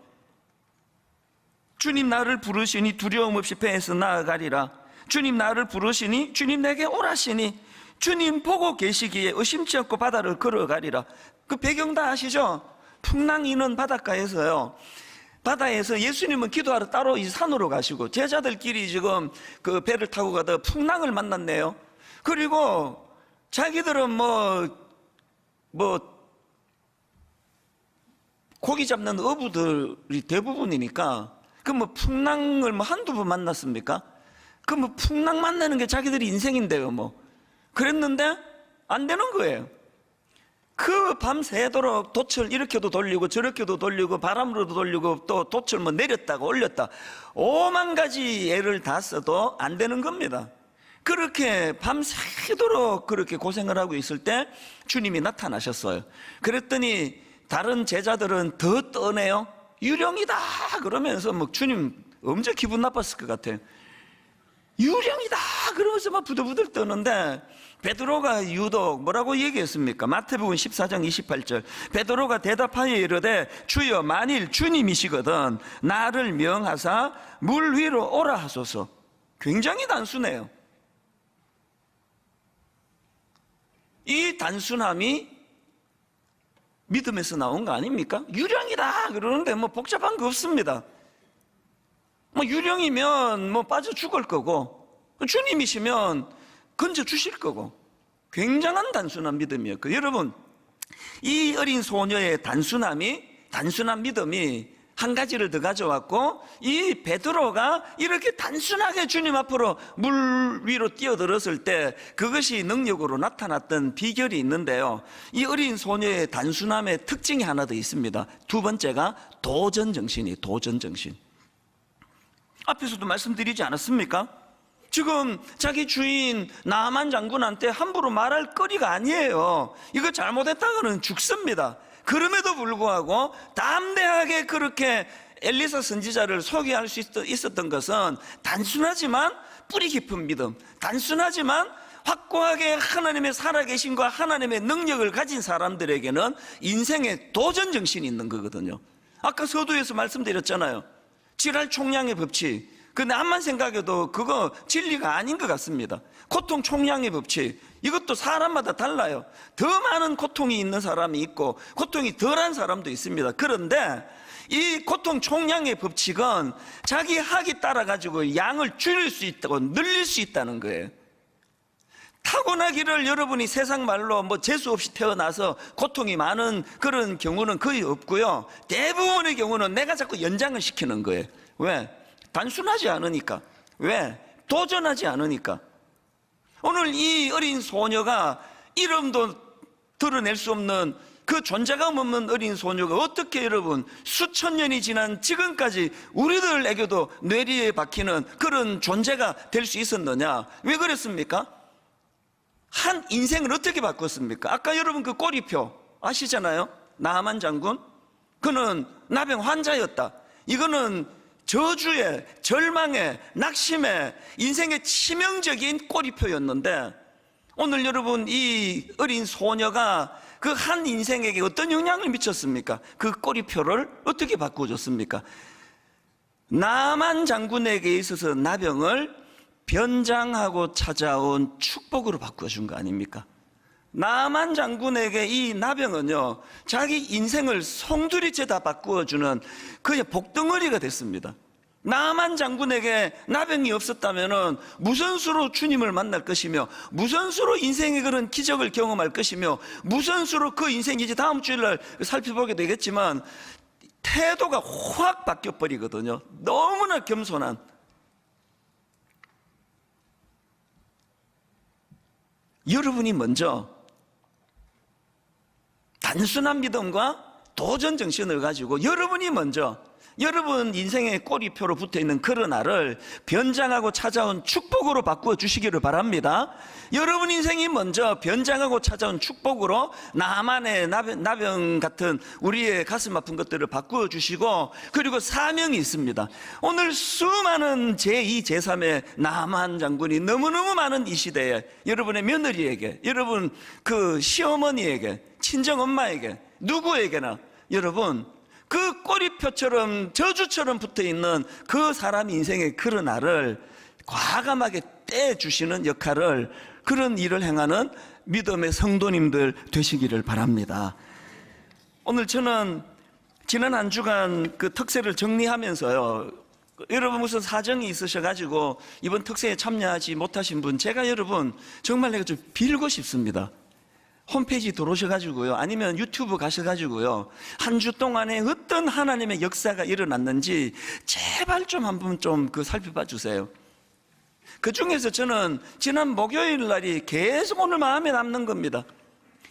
주님 나를 부르시니 두려움 없이 배에서 나아가리라. 주님 나를 부르시니 주님 내게 오라시니 주님 보고 계시기에 의심치 않고 바다를 걸어가리라. 그 배경 다 아시죠? 풍랑 이는 바닷가에서요, 바다에서 예수님은 기도하러 따로 이 산으로 가시고 제자들끼리 지금 그 배를 타고 가다가 풍랑을 만났네요. 그리고 자기들은 고기 잡는 어부들이 대부분이니까 그 풍랑을 한두 번 만났습니까? 그 풍랑 만나는 게 자기들이 인생인데요. 그랬는데 안 되는 거예요. 그 밤새도록 돛을 이렇게도 돌리고 저렇게도 돌리고 바람으로도 돌리고 또 돛을 내렸다가 올렸다, 5만 가지 애를 다 써도 안 되는 겁니다. 그렇게 밤새도록 그렇게 고생을 하고 있을 때 주님이 나타나셨어요. 그랬더니 다른 제자들은 더 떠네요. 유령이다 그러면서 주님 엄청 기분 나빴을 것 같아요. 유령이다 그러면서 부들부들 떠는데 베드로가 유독 뭐라고 얘기했습니까? 마태복음 14장 28절, 베드로가 대답하여 이르되 주여 만일 주님이시거든 나를 명하사 물 위로 오라 하소서. 굉장히 단순해요. 이 단순함이 믿음에서 나온 거 아닙니까? 유령이다 그러는데 복잡한 거 없습니다. 유령이면 빠져 죽을 거고, 주님이시면 건져 주실 거고, 굉장한 단순한 믿음이었고, 여러분 이 어린 소녀의 단순한 믿음이 한 가지를 더 가져왔고, 이 베드로가 이렇게 단순하게 주님 앞으로 물 위로 뛰어들었을 때 그것이 능력으로 나타났던 비결이 있는데요, 이 어린 소녀의 단순함의 특징이 하나 더 있습니다. 두 번째가 도전정신이에요. 도전정신. 앞에서도 말씀드리지 않았습니까? 지금 자기 주인 나아만 장군한테 함부로 말할 거리가 아니에요. 이거 잘못했다가는 죽습니다. 그럼에도 불구하고 담대하게 그렇게 엘리사 선지자를 소개할 수 있었던 것은 단순하지만 뿌리 깊은 믿음, 단순하지만 확고하게 하나님의 살아계심과 하나님의 능력을 가진 사람들에게는 인생의 도전정신이 있는 거거든요. 아까 서두에서 말씀드렸잖아요. 지랄 총량의 법칙. 근데 암만 생각해도 그거 진리가 아닌 것 같습니다. 고통 총량의 법칙, 이것도 사람마다 달라요. 더 많은 고통이 있는 사람이 있고 고통이 덜한 사람도 있습니다. 그런데 이 고통 총량의 법칙은 자기 학이 따라 가지고 양을 줄일 수 있다고, 늘릴 수 있다는 거예요. 타고나기를 여러분이 세상 말로 재수 없이 태어나서 고통이 많은 그런 경우는 거의 없고요, 대부분의 경우는 내가 자꾸 연장을 시키는 거예요. 왜? 단순하지 않으니까. 왜? 도전하지 않으니까. 오늘 이 어린 소녀가 이름도 드러낼 수 없는 그 존재감 없는 어린 소녀가 어떻게 여러분 수천 년이 지난 지금까지 우리들에게도 뇌리에 박히는 그런 존재가 될 수 있었느냐? 왜 그랬습니까? 한 인생을 어떻게 바꿨습니까? 아까 여러분 그 꼬리표 아시잖아요? 나아만 장군, 그는 나병 환자였다. 이거는 저주의, 절망의, 낙심의, 인생의 치명적인 꼬리표였는데, 오늘 여러분 이 어린 소녀가 그 한 인생에게 어떤 영향을 미쳤습니까? 그 꼬리표를 어떻게 바꿔줬습니까? 나만 장군에게 있어서 나병을 변장하고 찾아온 축복으로 바꿔준 거 아닙니까? 나만 장군에게 이 나병은요, 자기 인생을 송두리째 다 바꾸어주는 그의 복덩어리가 됐습니다. 나만 장군에게 나병이 없었다면 무슨 수로 주님을 만날 것이며, 무슨 수로 인생의 그런 기적을 경험할 것이며, 무슨 수로 그 인생이 이제 다음 주일날 살펴보게 되겠지만 태도가 확 바뀌어버리거든요. 너무나 겸손한. 여러분이 먼저 단순한 믿음과 도전 정신을 가지고 여러분이 먼저 여러분 인생의 꼬리표로 붙어있는 그런 날을 변장하고 찾아온 축복으로 바꾸어 주시기를 바랍니다. 여러분 인생이 먼저 변장하고 찾아온 축복으로 나만의 나병 같은 우리의 가슴 아픈 것들을 바꾸어 주시고, 그리고 사명이 있습니다. 오늘 수많은 제2, 제3의 나만 장군이 너무너무 많은 이 시대에 여러분의 며느리에게, 여러분 그 시어머니에게, 친정엄마에게, 누구에게나 여러분 그 꼬리표처럼 저주처럼 붙어있는 그 사람 인생의 그런 날을 과감하게 떼주시는 역할을, 그런 일을 행하는 믿음의 성도님들 되시기를 바랍니다. 오늘 저는 지난 한 주간 그 특세를 정리하면서요, 여러분 무슨 사정이 있으셔가지고 이번 특세에 참여하지 못하신 분, 제가 여러분 정말 내가 좀 빌고 싶습니다. 홈페이지 들어오셔가지고요, 아니면 유튜브 가셔가지고요, 한 주 동안에 어떤 하나님의 역사가 일어났는지 제발 좀 한번 좀 그 살펴봐 주세요. 그 중에서 저는 지난 목요일 날이 계속 오늘 마음에 남는 겁니다.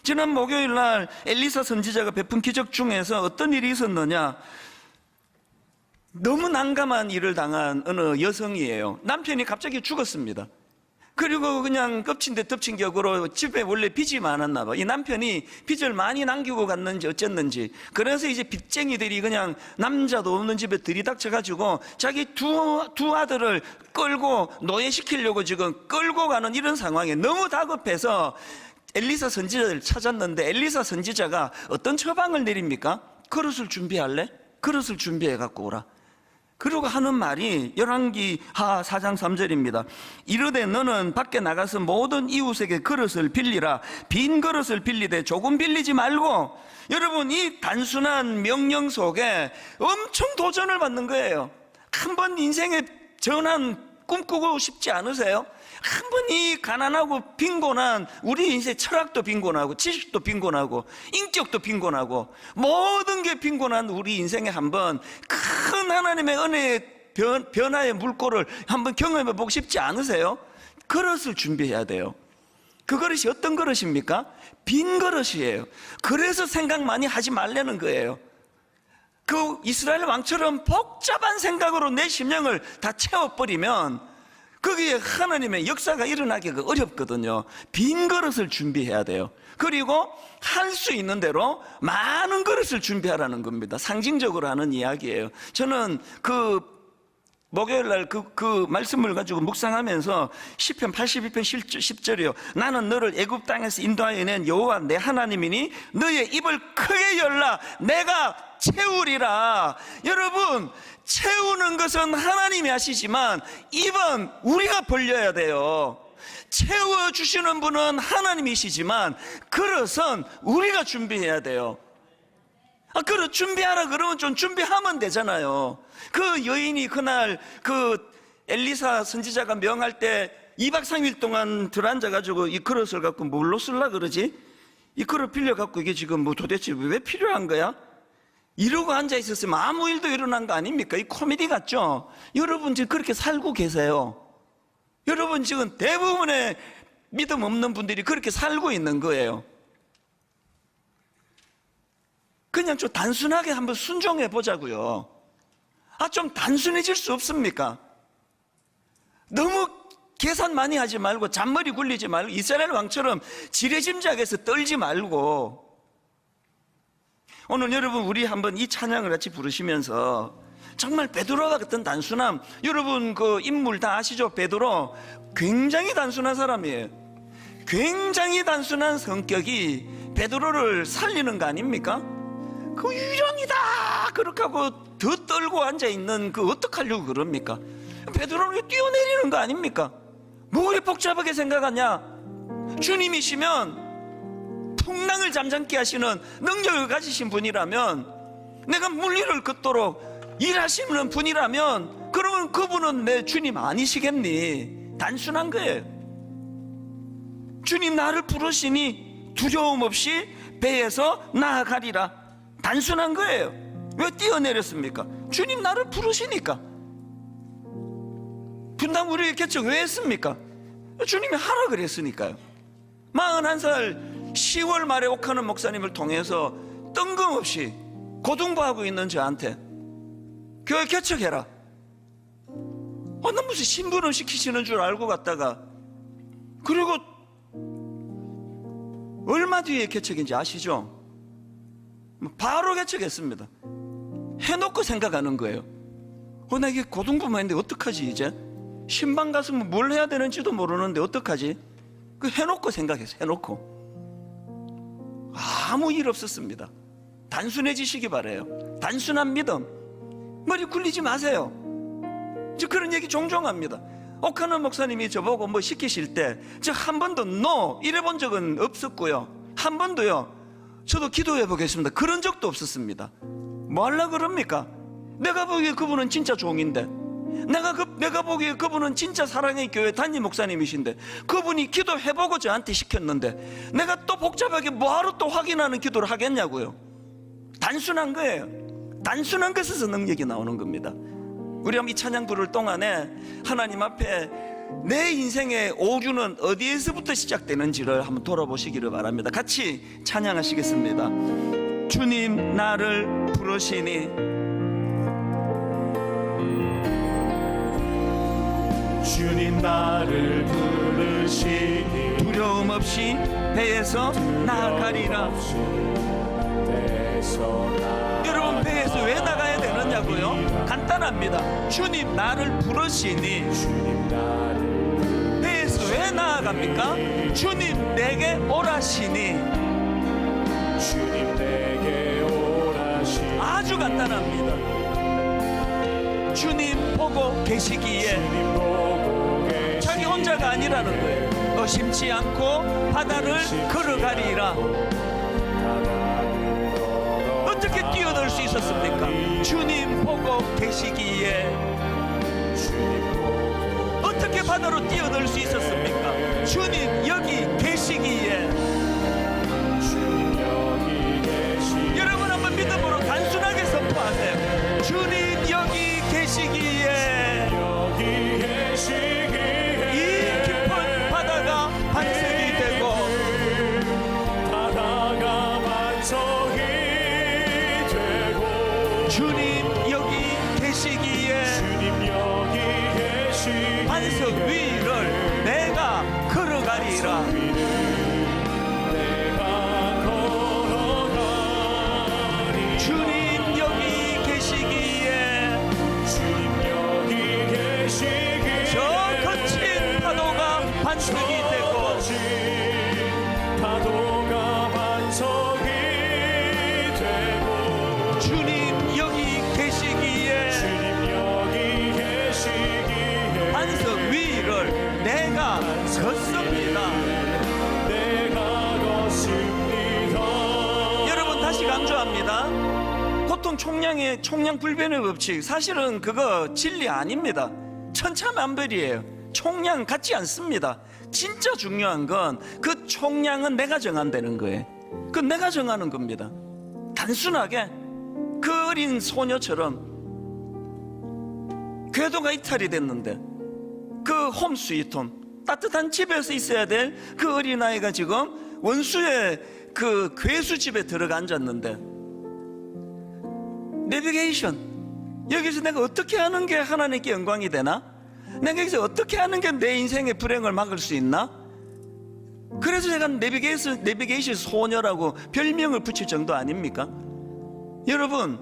지난 목요일 날 엘리사 선지자가 베푼 기적 중에서 어떤 일이 있었느냐, 너무 난감한 일을 당한 어느 여성이에요. 남편이 갑자기 죽었습니다. 그리고 그냥 겹친 데 덮친 격으로 집에 원래 빚이 많았나 봐. 이 남편이 빚을 많이 남기고 갔는지 어쨌는지, 그래서 이제 빚쟁이들이 그냥 남자도 없는 집에 들이닥쳐가지고 자기 두 아들을 끌고 노예시키려고 지금 끌고 가는 이런 상황에 너무 다급해서 엘리사 선지자를 찾았는데, 엘리사 선지자가 어떤 처방을 내립니까? 그릇을 준비할래? 그릇을 준비해 갖고 오라. 그러고 하는 말이 열왕기하 4장 3절입니다. 이르되 너는 밖에 나가서 모든 이웃에게 그릇을 빌리라. 빈 그릇을 빌리되 조금 빌리지 말고. 여러분, 이 단순한 명령 속에 엄청 도전을 받는 거예요. 한번 인생의 전환 꿈꾸고 싶지 않으세요? 한 번 이 가난하고 빈곤한 우리 인생 철학도 빈곤하고 지식도 빈곤하고 인격도 빈곤하고 모든 게 빈곤한 우리 인생에 한번 큰 하나님의 은혜의 변화의 물꼬를 한번 경험해 보고 싶지 않으세요? 그릇을 준비해야 돼요. 그 그릇이 어떤 그릇입니까? 빈 그릇이에요. 그래서 생각 많이 하지 말라는 거예요. 그 이스라엘 왕처럼 복잡한 생각으로 내 심령을 다 채워버리면 거기에 하나님의 역사가 일어나기가 어렵거든요. 빈 그릇을 준비해야 돼요. 그리고 할 수 있는 대로 많은 그릇을 준비하라는 겁니다. 상징적으로 하는 이야기예요. 저는 그 목요일 날 그 말씀을 가지고 묵상하면서 시편 82편 10절이요. 나는 너를 애굽 땅에서 인도하여 낸 여호와 내 하나님이니 너의 입을 크게 열라 내가 채우리라. 여러분, 채우는 것은 하나님이 하시지만 입은 우리가 벌려야 돼요. 채워주시는 분은 하나님이시지만 그릇은 우리가 준비해야 돼요. 그릇 준비하라 그러면 좀 준비하면 되잖아요. 그 여인이 그날 그 엘리사 선지자가 명할 때 2박 3일 동안 들어앉아가지고 이 그릇을 갖고 뭘로 쓸라 그러지? 이 그릇 빌려갖고 이게 지금 뭐 도대체 왜 필요한 거야? 이러고 앉아 있었으면 아무 일도 일어난 거 아닙니까? 이 코미디 같죠? 여러분 지금 그렇게 살고 계세요. 여러분 지금 대부분의 믿음 없는 분들이 그렇게 살고 있는 거예요. 그냥 좀 단순하게 한번 순종해 보자고요. 좀 단순해질 수 없습니까? 너무 계산 많이 하지 말고 잔머리 굴리지 말고 이스라엘 왕처럼 지레짐작해서 떨지 말고, 오늘 여러분 우리 한번 이 찬양을 같이 부르시면서 정말 베드로와 같은 단순함, 여러분 그 인물 다 아시죠? 베드로 굉장히 단순한 사람이에요. 굉장히 단순한 성격이 베드로를 살리는 거 아닙니까? 그 유령이다 그렇게 하고 더 떨고 앉아있는 그 어떡하려고 그럽니까? 베드로를 뛰어내리는 거 아닙니까? 뭐 그리 복잡하게 생각하냐? 주님이시면 풍랑을 잠잠케 하시는 능력을 가지신 분이라면, 내가 물리를 걷도록 일하시는 분이라면, 그러면 그분은 내 주님 아니시겠니? 단순한 거예요. 주님 나를 부르시니 두려움 없이 배에서 나아가리라. 단순한 거예요. 왜 뛰어내렸습니까? 주님 나를 부르시니까. 분당 우리 개척 왜 했습니까? 주님이 하라 그랬으니까요. 41살 10월 말에 옥하는 목사님을 통해서 뜬금없이 고등부하고 있는 저한테 교회 개척해라. 나 무슨 신부름 시키시는 줄 알고 갔다가, 그리고 얼마 뒤에 개척인지 아시죠? 바로 개척했습니다. 해놓고 생각하는 거예요. 나 이게 고등부만 했는데 어떡하지 이제? 신방 가서 뭘 해야 되는지도 모르는데 어떡하지? 그 해놓고 생각했어요. 해놓고. 아무 일 없었습니다. 단순해지시기 바라요. 단순한 믿음. 머리 굴리지 마세요. 저 그런 얘기 종종 합니다. 옥하는 목사님이 저보고 뭐 시키실 때 저 한 번도 NO 이래 본 적은 없었고요, 한 번도요 저도 기도해 보겠습니다 그런 적도 없었습니다. 뭐 하려고 그럽니까? 내가 보기에 그분은 진짜 종인데, 내가 보기에 그분은 진짜 사랑의 교회 담임 목사님이신데, 그분이 기도해보고 저한테 시켰는데 내가 또 복잡하게 뭐하러 또 확인하는 기도를 하겠냐고요. 단순한 거예요. 단순한 것에서 능력이 나오는 겁니다. 우리 한번 이 찬양 부를 동안에 하나님 앞에 내 인생의 오류는 어디에서부터 시작되는지를 한번 돌아보시기를 바랍니다. 같이 찬양하시겠습니다. 주님 나를 부르시니, 주님 나를 부르시니 두려움 없이 배에서 나아가리라. 여러분, 배에서 왜 나가야 되느냐고요? 간단합니다. 주님 나를 부르시니. 배에서 왜 나아갑니까? 주님 내게 오라시니. 아주 간단합니다. 주님 보고 계시기에 자기 혼자가 아니라는 거예요. 의심치 않고 바다를 걸어가리라. 어떻게 뛰어들 수 있었습니까? 주님 보고 계시기에. 어떻게 바다로 뛰어들 수 있었습니까? 주님 여기 계시기에. 여러분 한번 믿음으로 단순하게 선포하세요. 주님 여기 계시기에. 이 깊은 바다가 반석이 되고 주님 여기 계시기에 반석 위를 내가 걸어가리라. 주님 여기 계시기에 저 거친 파도가 반석이 되고 주님 여기 계시기에 반석 위를 내가 걷습니다. 여러분 다시 강조합니다. 고통 총량의 총량불변의 법칙, 사실은 그거 진리 아닙니다. 천차만별이에요. 총량 같지 않습니다. 진짜 중요한 건 그 총량은 내가 정한다는 거예요. 그 내가 정하는 겁니다. 단순하게 그 어린 소녀처럼 궤도가 이탈이 됐는데 그 홈 스위트홈, 따뜻한 집에서 있어야 될 그 어린아이가 지금 원수의 그 괴수집에 들어가 앉았는데, 내비게이션, 여기서 내가 어떻게 하는 게 하나님께 영광이 되나? 내가 여기서 어떻게 하는 게 내 인생의 불행을 막을 수 있나? 그래서 제가 내비게이션 소녀라고 별명을 붙일 정도 아닙니까? 여러분,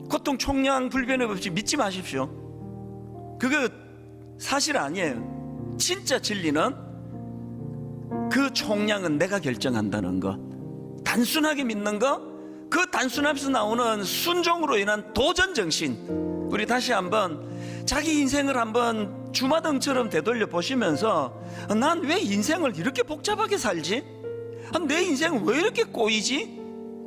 고통 총량 불변의 법칙 믿지 마십시오. 그거 사실 아니에요. 진짜 진리는 그 총량은 내가 결정한다는 것, 단순하게 믿는 것, 그 단순함에서 나오는 순종으로 인한 도전정신. 우리 다시 한번 자기 인생을 한번 주마등처럼 되돌려 보시면서, 난 왜 인생을 이렇게 복잡하게 살지? 내 인생은 왜 이렇게 꼬이지?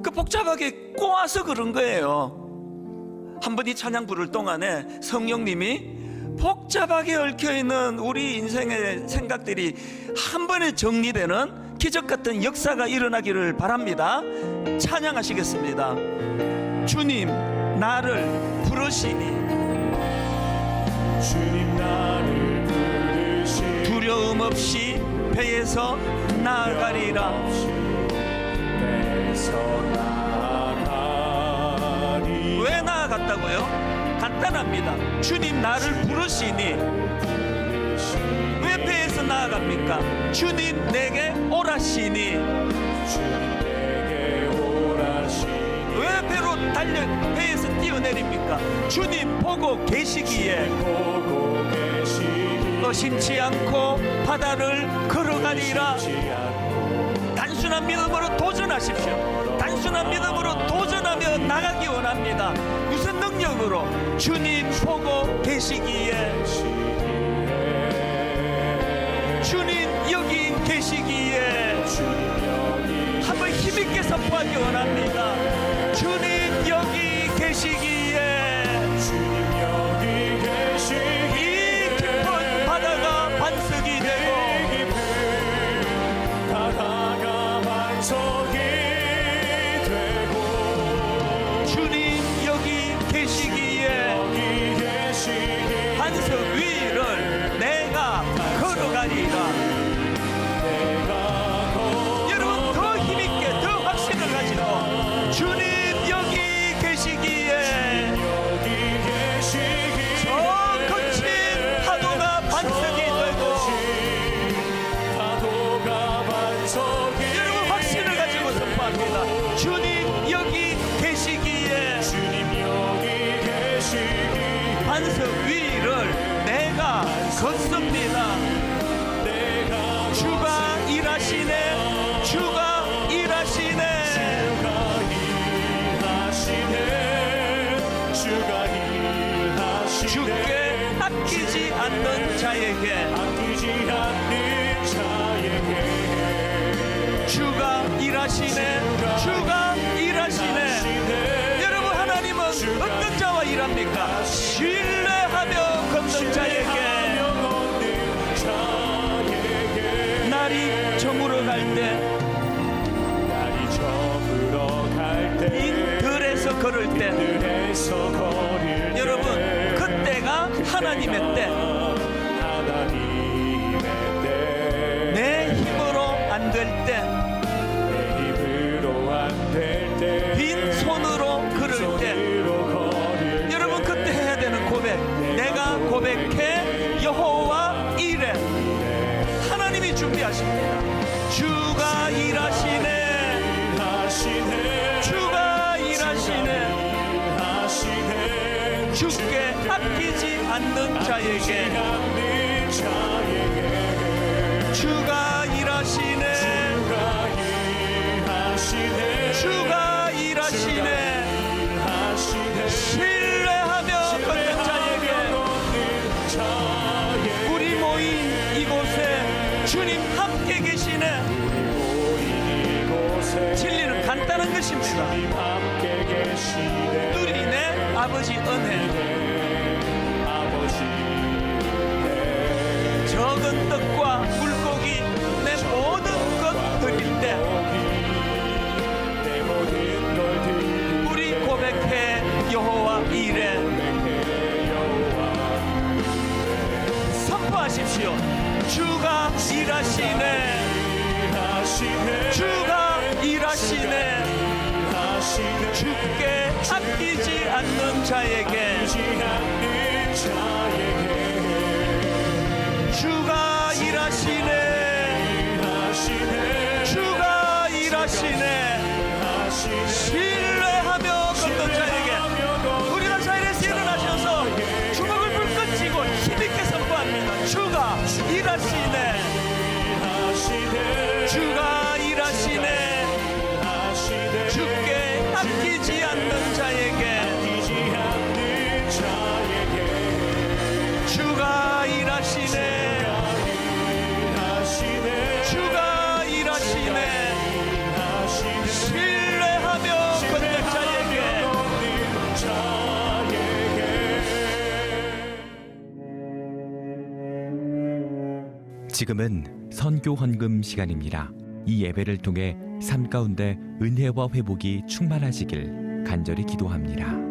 그 복잡하게 꼬아서 그런 거예요. 한번 이 찬양 부를 동안에 성령님이 복잡하게 얽혀있는 우리 인생의 생각들이 한 번에 정리되는 기적같은 역사가 일어나기를 바랍니다. 찬양하시겠습니다. 주님 나를 부르시니. 주님 나를 부르시니. 두려움 없이 배에서 나아가리라. 왜 나아갔다고요? 간단합니다. 주님 나를 부르시니. 왜 배에서 나아갑니까? 주님 내게 오라시니. 왜 배에서 뛰어내립니까? 주님 보고 계시기에. 의심치 않고 바다를 걸어가리라. 단순한 믿음으로 도전하십시오. 단순한 믿음으로 도전하며 나가기 원합니다. 무슨 능력으로? 주님 보고 계시기에. 주님 여기 계시기에. 한번 힘있게 선포하기 원합니다. 주님 여기 계시기에. 이 깊은 바다가 반석이 되고 주님 여기 계시기에 반석 위를 내가 걸어가리라. 여러분 더 힘있게 더 확신을 가지고 주님 여기 계시기에. 저 거친 파도가 반석이 되고 여러분 확신을 가지고 선포합니다. 주님 여기 계시기에 반석 위를 내가 걷습니다. 주가 일하시네. 주가 일하시네. 주께 아끼지 않는 자에게. 주가 일하시네. 주가 일하시네. 여러분 하나님은 어떤 자와 일합니까? 신뢰하며 걷는 자에게. 날이 저물어 갈 때, 빈 들에서 걸을 때, 여러분 그때가 하나님의 때. 내 힘으로 안 될 때, 빈 손으로 걸을 때, 여러분 그때 해야 되는 고백. 내가 고백해 여호와 이래. 하나님이 준비하십니다. 주가 일하시네. 주가 일하시네. 주께 아끼지 않는 자에게. 주가 일하시네. 주가 일하시네. 신뢰하며 걷는 자에게. 우리 모인 이곳에 주님 함께 계시네. 진리는 간단한 것입니다. 누리네 아버지 은혜. 적은 떡과 물고기 내 모든 것 드릴 때 우리 고백해 여호와 이래. 선포하십시오. 주가 일하시네. 주가 일하시네. 주께 아끼지 않는 자에게. 주가 일하시네. 주가 일하시네. 신뢰하며 걷는 자에게. 우리가 자리에서 일어나셔서 주먹을 불끈 쥐고 힘있게 선포합니다. 주가 일하시네. 주가 일하시네. 주께 아끼지 않는 자에게. 주가 일하시네. 주가 일하시네. 신뢰하며 걷는 자에게. 지금은 선교 헌금 시간입니다. 이 예배를 통해 삶 가운데 은혜와 회복이 충만하시길 간절히 기도합니다.